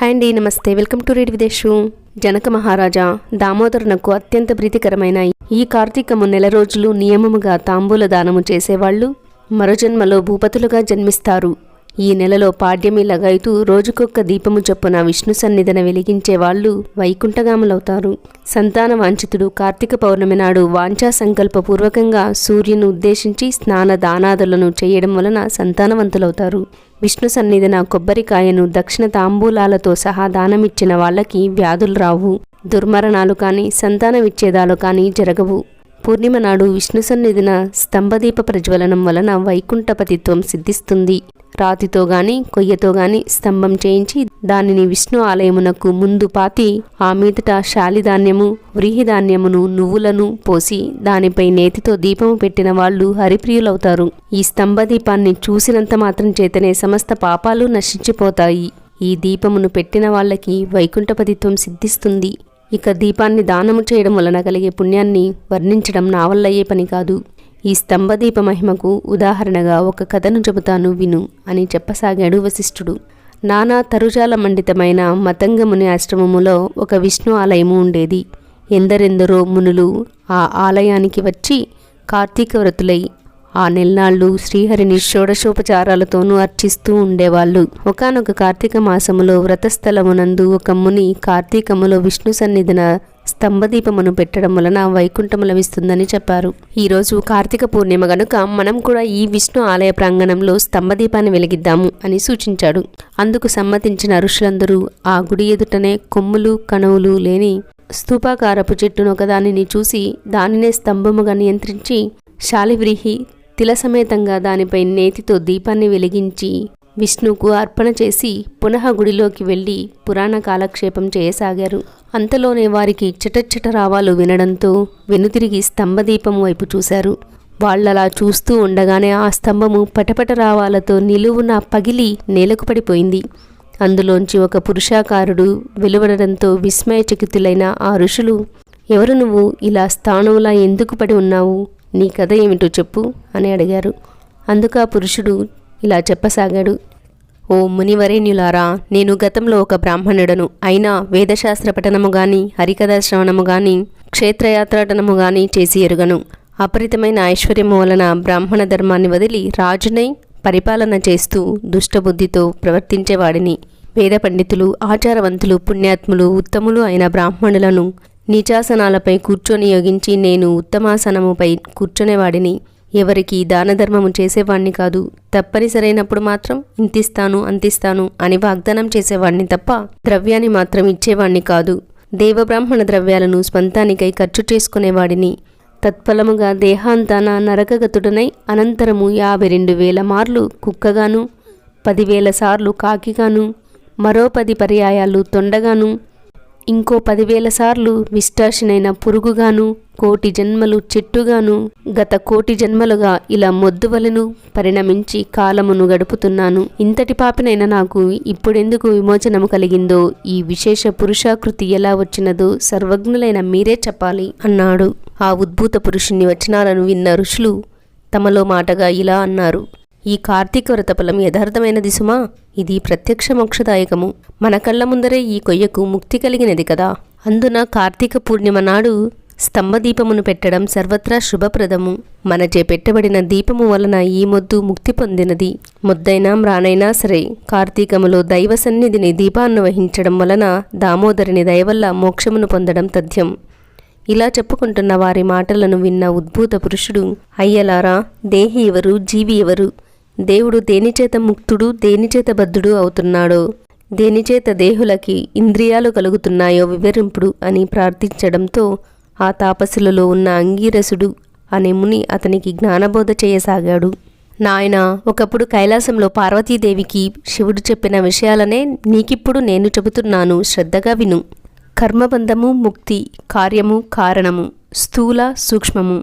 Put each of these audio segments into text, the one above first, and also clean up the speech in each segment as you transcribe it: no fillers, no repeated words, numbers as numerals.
Hi అండి, నమస్తే. Welcome to read విదేశు. జనక మహారాజా దామోదరునకు అత్యంత ప్రీతికరమైన ఈ కార్తీకము నెల రోజులు నియమముగా తాంబూల దానము చేసేవాళ్ళు మరో జన్మలో భూపతులుగా జన్మిస్తారు. ఈ నెలలో పాడ్యమి లగైతూ రోజుకొక్క దీపము చొప్పున విష్ణు సన్నిధిన వెలిగించేవాళ్లు వైకుంఠగాములవుతారు. సంతాన వాంఛితుడు కార్తీక పౌర్ణమి నాడు వాంఛా సంకల్పపూర్వకంగా సూర్యుని ఉద్దేశించి స్నాన దానాదులను చేయడం వలన సంతానవంతులవుతారు. విష్ణు సన్నిధిన కొబ్బరికాయను దక్షిణ తాంబూలాలతో సహా దానమిచ్చిన వాళ్ళకి వ్యాధులు రావు, దుర్మరణాలు కానీ సంతాన విచ్ఛేదాలు కానీ జరగవు. పూర్ణిమ నాడు విష్ణు సన్నిధిన స్తంభదీప ప్రజ్వలనం వలన వైకుంఠపతిత్వం సిద్ధిస్తుంది. రాతితో గాని కొయ్యతో గాని స్తంభం చేయించి దానిని విష్ణు ఆలయమునకు ముందు పాతి ఆ మీదట శాలిధాన్యము వ్రీహిధాన్యమును నువ్వులను పోసి దానిపై నేతితో దీపము పెట్టిన వాళ్ళు హరిప్రియులవుతారు. ఈ స్తంభదీపాన్ని చూసినంత మాత్రం చేతనే సమస్త పాపాలు నశించిపోతాయి. ఈ దీపమును పెట్టిన వాళ్ళకి వైకుంఠపతిత్వం సిద్ధిస్తుంది. ఇక దీపాన్ని దానము చేయడం వలన కలిగే పుణ్యాన్ని వర్ణించడం నా వల్లయ్యే పని కాదు. ఈ స్తంభదీప మహిమకు ఉదాహరణగా ఒక కథను చెబుతాను విను అని చెప్పసాగాడు వశిష్ఠుడు. నానా తరుజాల మండితమైన మతంగముని ఆశ్రమములో ఒక విష్ణు ఆలయము ఉండేది. ఎందరెందరో మునులు ఆ ఆలయానికి వచ్చి కార్తీక వ్రతులై ఆ నెల్లాళ్ళు శ్రీహరిని షోడశోపచారాలతోనూ అర్చిస్తూ ఉండేవాళ్ళు. ఒకానొక కార్తీక మాసములో వ్రతస్థలమునందు ఒక ముని కార్తీకములో విష్ణు సన్నిధిన స్తంభదీపమును పెట్టడం వలన వైకుంఠము లభిస్తుందని చెప్పారు. ఈరోజు కార్తీక పూర్ణిమ గనుక మనం కూడా ఈ విష్ణు ఆలయ ప్రాంగణంలో స్తంభదీపాన్ని వెలిగిద్దాము అని సూచించాడు. అందుకు సమ్మతించిన ఋషులందరూ ఆ గుడి ఎదుటనే కొమ్ములు కణువులు లేని స్తూపాకారపు చెట్టును ఒకదానిని చూసి దానినే స్తంభముగా నియంత్రించి శాలివ్రీహి తిలసమేతంగా దానిపై నేతితో దీపాన్ని వెలిగించి విష్ణుకు అర్పణ చేసి పునః గుడిలోకి వెళ్లి పురాణ కాలక్షేపం చేయసాగారు. అంతలోనే వారికి చటచట రావాలు వినడంతో వెనుతిరిగి స్తంభదీపం వైపు చూశారు. వాళ్లలా చూస్తూ ఉండగానే ఆ స్తంభము పటపట రావాలతో నిలువున పగిలి నేలకు పడిపోయింది. అందులోంచి ఒక పురుషాకారుడు వెలువడడంతో విస్మయచకితులైన ఆ ఋషులు, ఎవరు నువ్వు? ఇలా స్థాణువులా ఎందుకు పడి ఉన్నావు? నీ కథ ఏమిటో చెప్పు అని అడిగారు. అందుకు ఆ పురుషుడు ఇలా చెప్పసాగాడు. ఓ మునివరేణ్యులారా, నేను గతంలో ఒక బ్రాహ్మణుడను. అయినా వేదశాస్త్ర పఠనము గాని హరికథా శ్రవణము గాని క్షేత్రయాత్రాటనము గాని చేసి ఎరుగను. అపరితమైన ఐశ్వర్యము వలన బ్రాహ్మణ ధర్మాన్ని వదిలి రాజునై పరిపాలన చేస్తూ దుష్టబుద్ధితో ప్రవర్తించేవాడిని. వేద పండితులు ఆచారవంతులు పుణ్యాత్ములు ఉత్తములు అయిన బ్రాహ్మణులను నీచాసనాలపై కూర్చొని యోగించి నేను ఉత్తమాసనముపై కూర్చునేవాడిని. ఎవరికి దానధర్మము చేసేవాణ్ణి కాదు. తప్పనిసరైనప్పుడు మాత్రం ఇంతిస్తాను అంతిస్తాను అని వాగ్దానం చేసేవాణ్ణి తప్ప ద్రవ్యాన్ని మాత్రం ఇచ్చేవాణ్ణి కాదు. దేవబ్రాహ్మణ ద్రవ్యాలను స్వంతానికై ఖర్చు చేసుకునేవాడిని. తత్ఫలముగా దేహాంతాన నరకగతుడనై అనంతరము 52,000 మార్లు కుక్కగాను, 10,000 సార్లు కాకిగాను, మరో 10 పర్యాయాలు తొండగాను, ఇంకో 10,000 సార్లు విష్టాశినైన పురుగుగాను, 1,000,000 జన్మలు చెట్టుగాను, గత 1,000,000 జన్మలుగా ఇలా మొద్దువలను పరిణమించి కాలమును గడుపుతున్నాను. ఇంతటి పాపినైన నాకు ఇప్పుడెందుకు విమోచనము కలిగిందో, ఈ విశేష పురుషాకృతి ఎలా వచ్చినదో సర్వజ్ఞులైన మీరే చెప్పాలి అన్నాడు. ఆ ఉద్భూత పురుషుని వచనాలను విన్న ఋషులు తమలో మాటగా ఇలా అన్నారు. ఈ కార్తీక వ్రత ఫలం యథార్థమైనది సుమా. ఇది ప్రత్యక్ష మోక్షదాయకము. మన కళ్ళ ముందరే ఈ కొయ్యకు ముక్తి కలిగినది కదా. అందున కార్తీక పూర్ణిమ నాడు స్తంభదీపమును పెట్టడం సర్వత్రా శుభప్రదము. మనచే పెట్టబడిన దీపము వలన ఈ మొద్దు ముక్తి పొందినది. మొద్దైనా మ్రానైనా సరే కార్తీకములో దైవ సన్నిధిని దీపాన్ని వహించడం వలన దామోదరుని దయవల్ల మోక్షమును పొందడం తథ్యం. ఇలా చెప్పుకుంటున్న వారి మాటలను విన్న ఉద్భూత పురుషుడు, అయ్యలారా, దేహి ఎవరు, జీవి ఎవరు? దేవుడు దేనిచేత ముక్తుడు దేనిచేత బద్ధుడు అవుతున్నాడో, దేనిచేత దేహులకి ఇంద్రియాలు కలుగుతున్నాయో వివరింపుడు అని ప్రార్థించడంతో ఆ తాపసులలో ఉన్న అంగీరసుడు అనే ముని అతనికి జ్ఞానబోధ చేయసాగాడు. నాయనా, ఒకప్పుడు కైలాసంలో పార్వతీదేవికి శివుడు చెప్పిన విషయాలనే నీకిప్పుడు నేను చెబుతున్నాను, శ్రద్ధగా విను. కర్మబంధము ముక్తి, కార్యము కారణము, స్థూల సూక్ష్మము,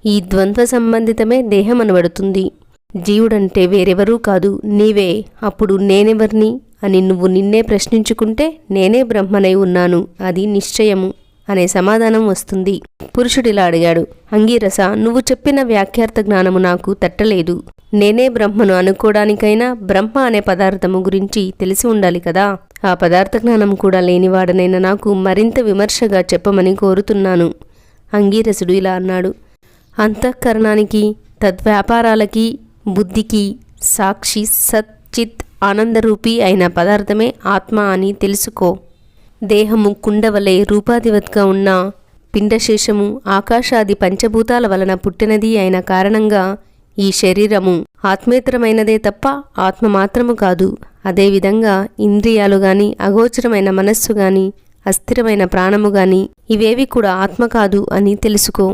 ఈ ద్వంద్వ సంబంధితమే దేహం అనబడుతుంది. జీవుడంటే వేరెవరూ కాదు, నీవే. అప్పుడు నేనెవర్ని అని నువ్వు నిన్నే ప్రశ్నించుకుంటే నేనే బ్రహ్మనై ఉన్నాను, అది నిశ్చయము. అనే సమాధానం వస్తుంది. పురుషుడిలా అడిగాడు, అంగీరస, నువ్వు చెప్పిన వ్యాఖ్యార్థ జ్ఞానము నాకు తట్టలేదు. నేనే బ్రహ్మను అనుకోవడానికైనా బ్రహ్మ అనే పదార్థము గురించి తెలిసి ఉండాలి కదా. ఆ పదార్థ జ్ఞానం కూడా లేనివాడనైనా నాకు మరింత విమర్శగా చెప్పమని కోరుతున్నాను. అంగీరసుడు ఇలా అన్నాడు, అంతఃకరణానికి, తద్వ్యాపారాలకి, బుద్ధికి సాక్షి సచ్చిత్ ఆనందరూపీ అయిన పదార్థమే ఆత్మ అని తెలుసుకో. దేహము కుండవలే రూపాధివత్గా ఉన్న పిండశేషము ఆకాశాది పంచభూతాల వలన పుట్టినది అయిన కారణంగా ఈ శరీరము ఆత్మేతరమైనదే తప్ప ఆత్మ మాత్రము కాదు. అదేవిధంగా ఇంద్రియాలు గాని, అగోచరమైన మనస్సు గాని, అస్థిరమైన ప్రాణము గాని ఇవేవి కూడా ఆత్మ కాదు అని తెలుసుకో.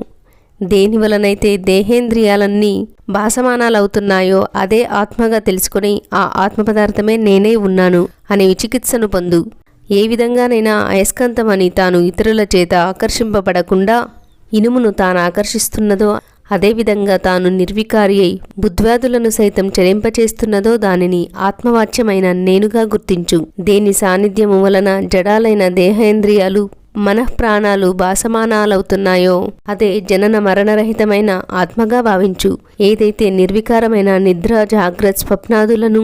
దేనివలనైతే దేహేంద్రియాలన్నీ భాసమానాలవుతున్నాయో అదే ఆత్మగా తెలుసుకుని ఆ ఆత్మ పదార్థమే నేనే ఉన్నాను అనే విచికిత్సను పొందు. ఏ విధంగానైనా అయస్కాంతమని తాను ఇతరుల చేత ఆకర్షింపబడకుండా ఇనుమును తాను ఆకర్షిస్తున్నదో, అదేవిధంగా తాను నిర్వికారి అయి బుద్ధ్వాదులను సైతం చలింపచేస్తున్నదో దానిని ఆత్మవాచ్యమైన నేనుగా గుర్తించు. దేని సాన్నిధ్యము వలన జడాలైన దేహేంద్రియాలు మనఃప్రాణాలు భాసమానాలవుతున్నాయో అదే జనన మరణరహితమైన ఆత్మగా భావించు. ఏదైతే నిర్వికారమైన నిద్ర, జాగ్రత్త, స్వప్నాదులను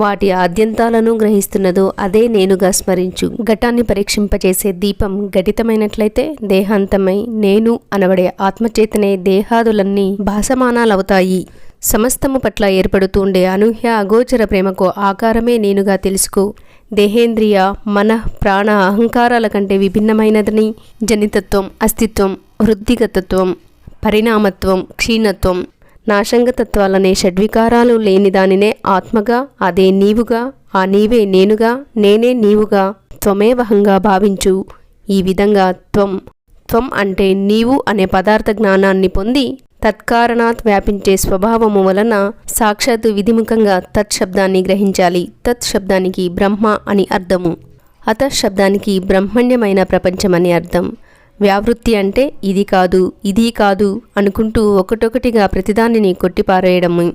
వాటి ఆద్యంతాలను గ్రహిస్తున్నదో అదే నేనుగా స్మరించు. ఘటాన్ని పరీక్షింపచేసే దీపం ఘటితమైనట్లయితే దేహాంతమై నేను అనబడే ఆత్మచేతనే దేహాదులన్నీ భాసమానాలవుతాయి. సమస్తము పట్ల ఏర్పడుతూ ఉండే అనూహ్య అగోచర ప్రేమకు ఆకారమే నేనుగా తెలుసుకో. దేహేంద్రియ, మన, ప్రాణ, అహంకారాల కంటే విభిన్నమైనదని జనితత్వం, అస్తిత్వం, వృద్ధిగతత్వం, పరిణామత్వం, క్షీణత్వం, నాశంగతత్వాలనే షడ్వికారాలు లేని దానినే ఆత్మగా, అదే నీవుగా, ఆ నీవే నేనుగా, నేనే నీవుగా త్వమేవహంగా భావించు. ఈ విధంగా త్వం అంటే నీవు అనే పదార్థ జ్ఞానాన్ని పొంది తత్కారణాత్ వ్యాపించే స్వభావము వలన సాక్షాత్తు విధిముఖంగా తత్ శబ్దాన్ని గ్రహించాలి. తత్ శబ్దానికి బ్రహ్మ అని అర్థము, అతః శబ్దానికి బ్రహ్మణ్యమైన ప్రపంచమని అర్థం. వ్యావృత్తి అంటే ఇది కాదు, ఇది కాదు అనుకుంటూ ఒకటొకటిగా ప్రతిదానిని కొట్టిపారేయడము.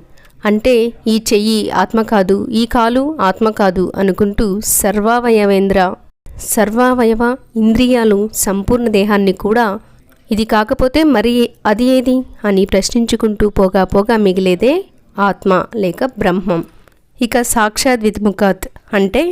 అంటే ఈ చెయ్యి ఆత్మ కాదు, ఈ కాలు ఆత్మ కాదు అనుకుంటూ సర్వావయవ ఇంద్రియాలు సంపూర్ణ దేహాన్ని కూడా ఇది కాకపోతే మరి అది ఏది అని ప్రశ్నించుకుంటూ పోగా మిగిలేదే ఆత్మ లేక బ్రహ్మం. ఇక సాక్షాత్ విద్ముఖాత్ అంటే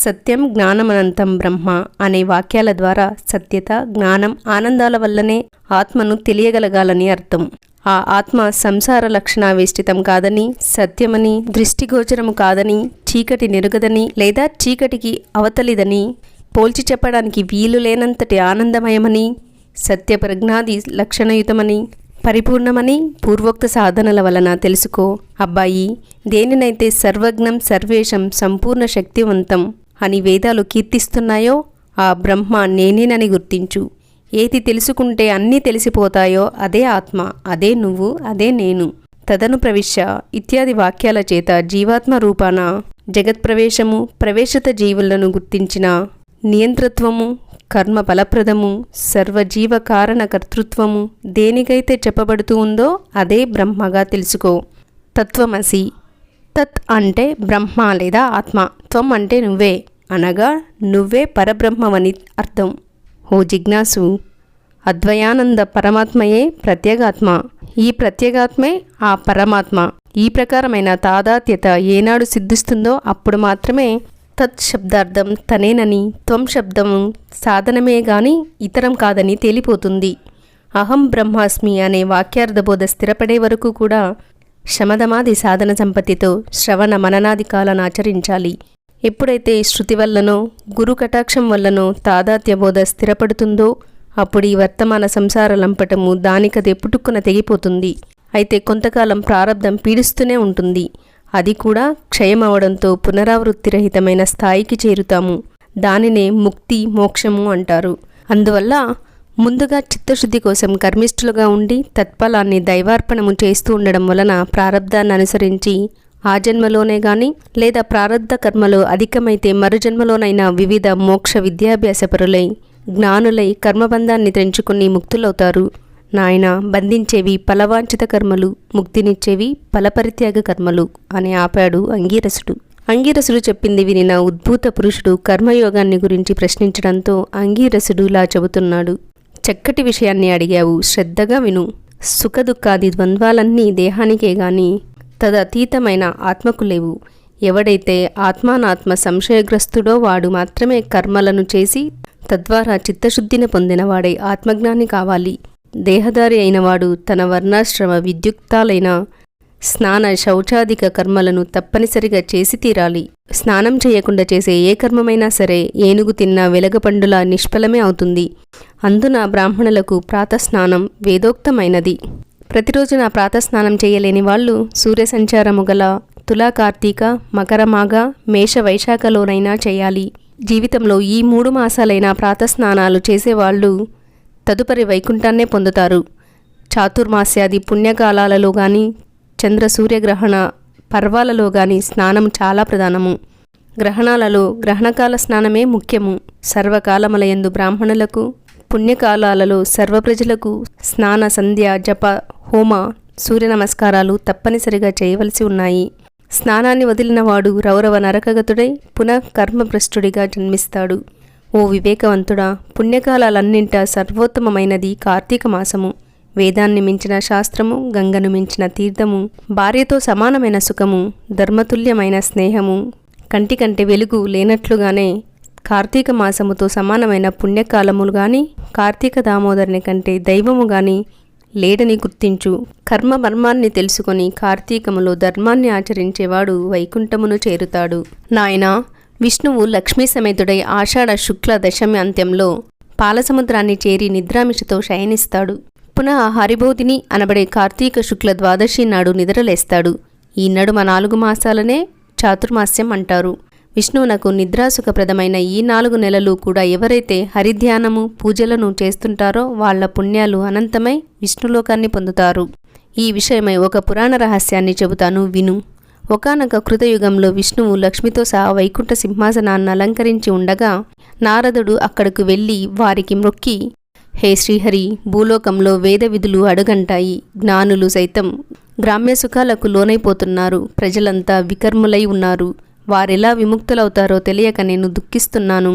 సత్యం జ్ఞానమనంతం బ్రహ్మ అనే వాక్యాల ద్వారా సత్యత, జ్ఞానం, ఆనందాల వల్లనే ఆత్మను తెలియగలగాలని అర్థం. ఆ ఆత్మ సంసార లక్షణావేష్టితం కాదని, సత్యమని, దృష్టిగోచరము కాదని, చీకటి నెరుగదని లేదా చీకటికి అవతలిదని, పోల్చి చెప్పడానికి వీలు లేనంతటి ఆనందమయమని, సత్యప్రజ్ఞాది లక్షణయుతమని, పరిపూర్ణమని పూర్వోక్త సాధనల వలన తెలుసుకో. అబ్బాయి, దేనినైతే సర్వజ్ఞం, సర్వేశం, సంపూర్ణ శక్తివంతం అని వేదాలు కీర్తిస్తున్నాయో ఆ బ్రహ్మ నేనేనని గుర్తించు. ఏది తెలుసుకుంటే అన్నీ తెలిసిపోతాయో అదే ఆత్మ, అదే నువ్వు, అదే నేను. తదను ప్రవిశ్య ఇత్యాది వాక్యాల చేత జీవాత్మ రూపాన జగత్ప్రవేశము, ప్రవేశత జీవులను గుర్తించిన నియంత్రత్వము, కర్మ ఫలప్రదము, సర్వజీవ కారణ కర్తృత్వము దేనికైతే చెప్పబడుతూ ఉందో అదే బ్రహ్మగా తెలుసుకో. తత్వమసి, తత్ అంటే బ్రహ్మ లేదా ఆత్మ, త్వం అంటే నువ్వే అనగా నువ్వే పరబ్రహ్మమని అర్థం. ఓ జిజ్ఞాసు, అద్వయానంద పరమాత్మయే ప్రత్యేగాత్మ, ఈ ప్రత్యేగాత్మే ఆ పరమాత్మ. ఈ ప్రకారమైన తాదాత్యత ఏనాడు సిద్ధిస్తుందో అప్పుడు మాత్రమే తత్ శబ్దార్థం తనేనని, త్వం శబ్దము సాధనమే గాని ఇతరం కాదని తేలిపోతుంది. అహం బ్రహ్మాస్మి అనే వాక్యార్థబోధ స్థిరపడే వరకు కూడా శమదమాది సాధన సంపత్తితో శ్రవణ మననాదికాలను ఆచరించాలి. ఎప్పుడైతే శృతి వల్లనో గురు కటాక్షం వల్లనో తాదాత్యబోధ స్థిరపడుతుందో అప్పుడు ఈ వర్తమాన సంసార లంపటము దానికదే పుట్టుకున తెగిపోతుంది. అయితే కొంతకాలం ప్రారబ్ధం పీడిస్తూనే ఉంటుంది. అది కూడా క్షయమవడంతో పునరావృత్తిరహితమైన స్థాయికి చేరుతాము. దానినే ముక్తి, మోక్షము అంటారు. అందువల్ల ముందుగా చిత్తశుద్ధి కోసం కర్మిష్ఠులుగా ఉండి తత్ఫలాన్ని దైవార్పణము చేస్తూ ఉండడం వలన ప్రారబ్ధాన్ని అనుసరించి ఆ జన్మలోనే గాని లేదా ప్రారబ్ధ కర్మలో అధికమైతే మరుజన్మలోనైనా వివిధ మోక్ష విద్యాభ్యాసపరులై జ్ఞానులై కర్మబంధాన్ని తెంచుకుని ముక్తులవుతారు. నాయన, బంధించేవి ఫలవాంఛిత కర్మలు, ముక్తినిచ్చేవి ఫలపరిత్యాగ కర్మలు అని ఆపాడు అంగీరసుడు. అంగీరసుడు చెప్పింది వినిన ఉద్భూత పురుషుడు కర్మయోగాన్ని గురించి ప్రశ్నించడంతో అంగీరసుడు ఇలా చెబుతున్నాడు. చక్కటి విషయాన్ని అడిగావు, శ్రద్ధగా విను. సుఖదుఖాది ద్వంద్వాలన్నీ దేహానికే గాని తదతీతమైన ఆత్మకు లేవు. ఎవడైతే ఆత్మానాత్మ సంశయగ్రస్తుడో వాడు మాత్రమే కర్మలను చేసి తద్వారా చిత్తశుద్ధిని పొందినవాడై ఆత్మజ్ఞాని కావాలి. దేహదారి అయినవాడు తన వర్ణాశ్రమ విద్యుక్తాలైన స్నాన శౌచాధిక కర్మలను తప్పనిసరిగా చేసి తీరాలి. స్నానం చేయకుండా చేసే ఏ కర్మమైనా సరే ఏనుగు తిన్న వెలగపండులా నిష్ఫలమే అవుతుంది. అందున బ్రాహ్మణులకు ప్రాతస్నానం వేదోక్తమైనది. ప్రతిరోజు ప్రాతస్నానం చేయలేని వాళ్ళు సూర్య సంచారము గల తులా కార్తీక మకరమాగ మేష వైశాఖలోనైనా చేయాలి. జీవితంలో ఈ 3 మాసాలైనా ప్రాతస్నానాలు చేసేవాళ్ళు తదుపరి వైకుంఠాన్నే పొందుతారు. చాతుర్మాస్యాది పుణ్యకాలాలలో గాని చంద్ర సూర్యగ్రహణ పర్వాలలో గాని స్నానం చాలా ప్రధానము. గ్రహణాలలో గ్రహణకాల స్నానమే ముఖ్యము. సర్వకాలములయందు బ్రాహ్మణులకు పుణ్యకాలాలలో సర్వప్రజలకు స్నాన సంధ్య జప హోమ సూర్య నమస్కారాలు తప్పనిసరిగా చేయవలసి ఉన్నాయి. స్నానాన్ని వదిలినవాడు రౌరవ నరకగతుడై పునః కర్మభ్రష్టుడిగా జన్మిస్తాడు. ఓ వివేకవంతుడా, పుణ్యకాలాలన్నింటా సర్వోత్తమమైనది కార్తీక మాసము. వేదాన్ని మించిన శాస్త్రము, గంగను మించిన తీర్థము, భార్యతో సమానమైన సుఖము, ధర్మతుల్యమైన స్నేహము, కంటికంటే వెలుగు లేనట్లుగానే కార్తీక మాసముతో సమానమైన పుణ్యకాలములు గాని కార్తీక దామోదరుని కంటే దైవము గాని లేడని గుర్తించు. కర్మ మర్మాన్ని తెలుసుకొని కార్తీకములో ధర్మాన్ని ఆచరించేవాడు వైకుంఠమును చేరుతాడు. నాయనా, విష్ణువు లక్ష్మీ సమేతుడై ఆషాఢ శుక్ల దశమి అంత్యంలో పాలసముద్రాన్ని చేరి నిద్రామిషతో శయనిస్తాడు. పునః హరిబోధిని అనబడే కార్తీక శుక్ల ద్వాదశి నాడు నిద్రలేస్తాడు. ఈ నడుమ 4 మాసాలనే చాతుర్మాస్యం అంటారు. విష్ణువునకు నిద్రాసుఖప్రదమైన ఈ 4 నెలలు కూడా ఎవరైతే హరిధ్యానము పూజలను చేస్తుంటారో వాళ్ల పుణ్యాలు అనంతమై విష్ణులోకాన్ని పొందుతారు. ఈ విషయమై ఒక పురాణ రహస్యాన్ని చెబుతాను, విను. ఒకానొక కృతయుగంలో విష్ణువు లక్ష్మితో సహా వైకుంఠ సింహాసనాన్ని అలంకరించి ఉండగా నారదుడు అక్కడకు వెళ్ళి వారికి మ్రొక్కి, హే శ్రీహరి, భూలోకంలో వేద విధులు అడుగంటాయి. జ్ఞానులు సైతం గ్రామ్య సుఖాలకు లోనైపోతున్నారు. ప్రజలంతా వికర్ములై ఉన్నారు. వారెలా విముక్తులవుతారో తెలియక నేను దుఃఖిస్తున్నాను.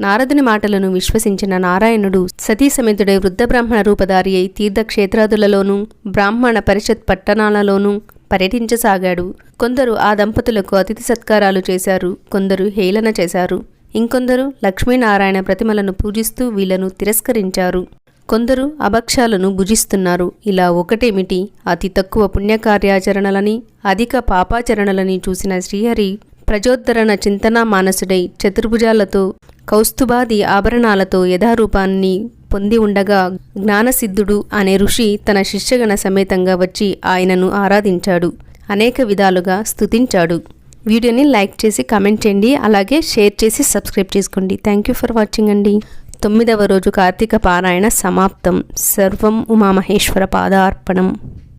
నారదుని మాటలను విశ్వసించిన నారాయణుడు సతీ సమేతుడై వృద్ధ బ్రాహ్మణ రూపధారి అయి తీర్థక్షేత్రాదులలోనూ బ్రాహ్మణ పరిషత్ పట్టణాలలోనూ పర్యటించసాగాడు. కొందరు ఆ దంపతులకు అతిథి సత్కారాలు చేశారు, కొందరు హేళన చేశారు. ఇంకొందరు లక్ష్మీనారాయణ ప్రతిమలను పూజిస్తూ వీళ్లను తిరస్కరించారు. కొందరు అభక్షాలను భుజిస్తున్నారు. ఇలా ఒకటేమిటి, అతి తక్కువ పుణ్యకార్యాచరణలని అధిక పాపాచరణలని చూసిన శ్రీహరి ప్రజోద్ధరణ చింతనా మానసుడై చతుర్భుజాలతో కౌస్తుభాది ఆభరణాలతో యథారూపాన్ని పొంది ఉండగా జ్ఞానసిద్ధుడు అనే ఋషి తన శిష్యగణ సమేతంగా వచ్చి ఆయనను ఆరాధించాడు, అనేక విధాలుగా స్తుతించాడు. వీడియోని లైక్ చేసి కామెంట్ చేయండి, అలాగే షేర్ చేసి సబ్స్క్రైబ్ చేసుకోండి. థ్యాంక్ యూ ఫర్ వాచింగ్ అండి. 9వ రోజు కార్తీక పారాయణ సమాప్తం. సర్వం ఉమామహేశ్వర పాదార్పణం.